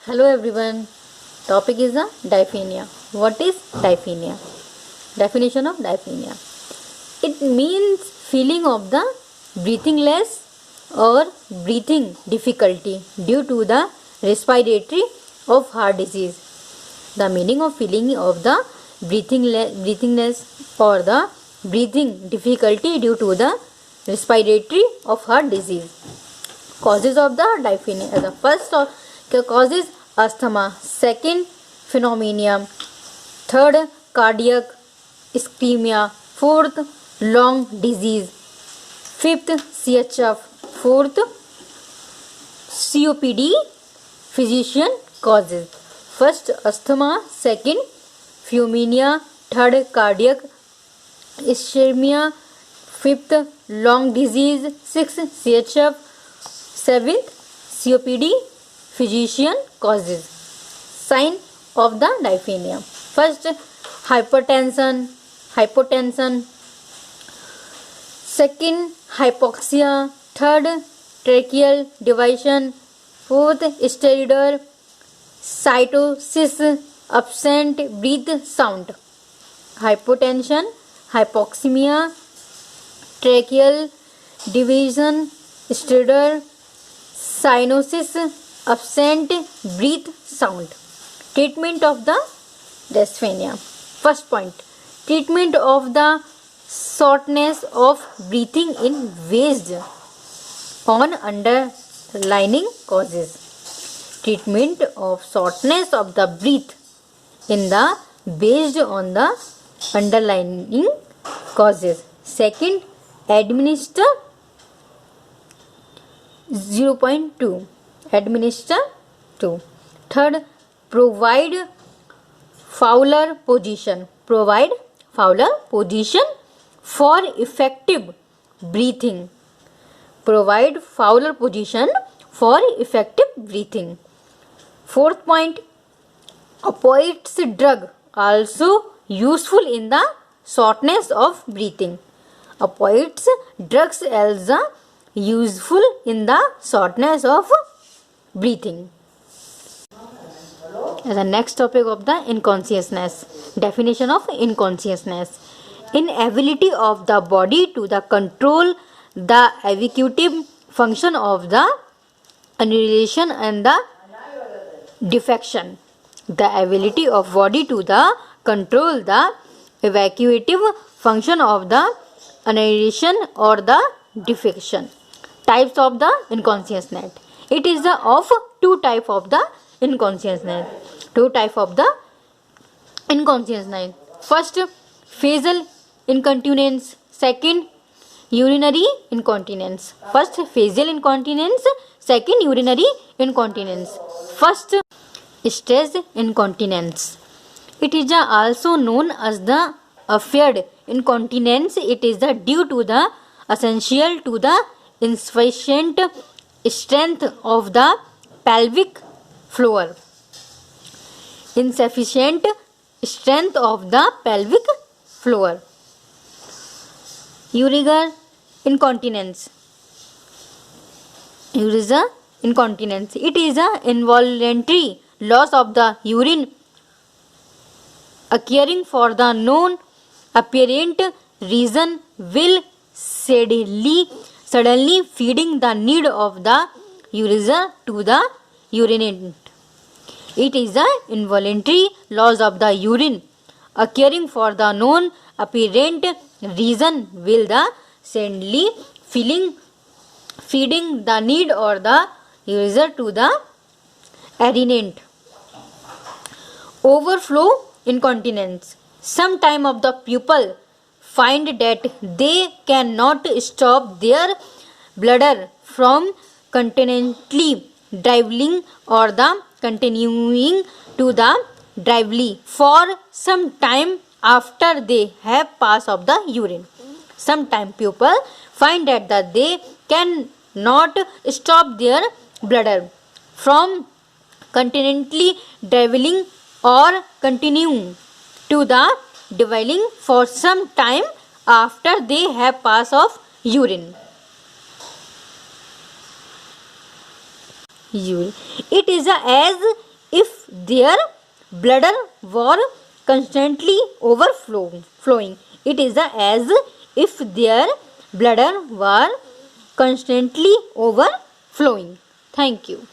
Hello everyone. Topic is diapnea. What is diapnea? Definition of diapnea. It means feeling of the breathing less or breathing difficulty due to the respiratory of heart disease. The meaning of feeling of the breathingness or the breathing difficulty due to the respiratory of heart disease. Causes of the dyspnea. The first cause is asthma, second pneumonia, third cardiac ischemia, fourth lung disease, fifth CHF, fourth COPD. Physician causes. First asthma, second pneumonia, third cardiac ischemia, fifth lung disease, sixth CHF, seventh COPD. Physician causes. Sign of the dyspnea. First hypertension, second hypoxia, third tracheal division, fourth steroid cytosis, absent breath sound. Hypotension, hypoxemia, tracheal division, steroid cyanosis, absent breath sound. Treatment of the dyspnea. First point, treatment of the shortness of breathing in based on underlying causes. Treatment of shortness of the breath in the based on the underlying causes. Second, administer 0.2. Administer 2. Third, provide Fowler position. Provide Fowler position for effective breathing. Provide Fowler position for effective breathing. Fourth point, opioids drug also useful in the shortness of breathing. Opioids drugs also useful in the shortness of breathing. The next topic of the unconsciousness. Definition of unconsciousness. Inability of the body to the control the executive function of the annihilation and the defection. The ability of body to the control the evacuative function of the annihilation or the defection. Types of the unconsciousness. It is the of two type of the unconsciousness. Two type of the unconsciousness. First, facial incontinence. Second, urinary incontinence. First, facial incontinence. Second, urinary incontinence. First, stress incontinence. It is also known as the affair incontinence. It is the due to the essential to the insufficient strength of the pelvic floor. Insufficient strength of the pelvic floor. Urethral incontinence. Urethral incontinence. It is an involuntary loss of the urine occurring for the non apparent reason will suddenly feeding the need of the urethra to the urinate. It is an involuntary loss of the urine occurring for the non apparent reason will the suddenly feeding the need or the urethra to the urinate. Overflow incontinence. Sometime of the people find that they cannot stop their bladder from continually driveling or the continuing to the drively for some time after they have passed of the urine. Sometime people find that they cannot stop their bladder from continually driveling or continuing to the dwelling for some time after they have passed of urine. It is as their bladder were constantly overflowing. It is as if their bladder were constantly overflowing. Thank you.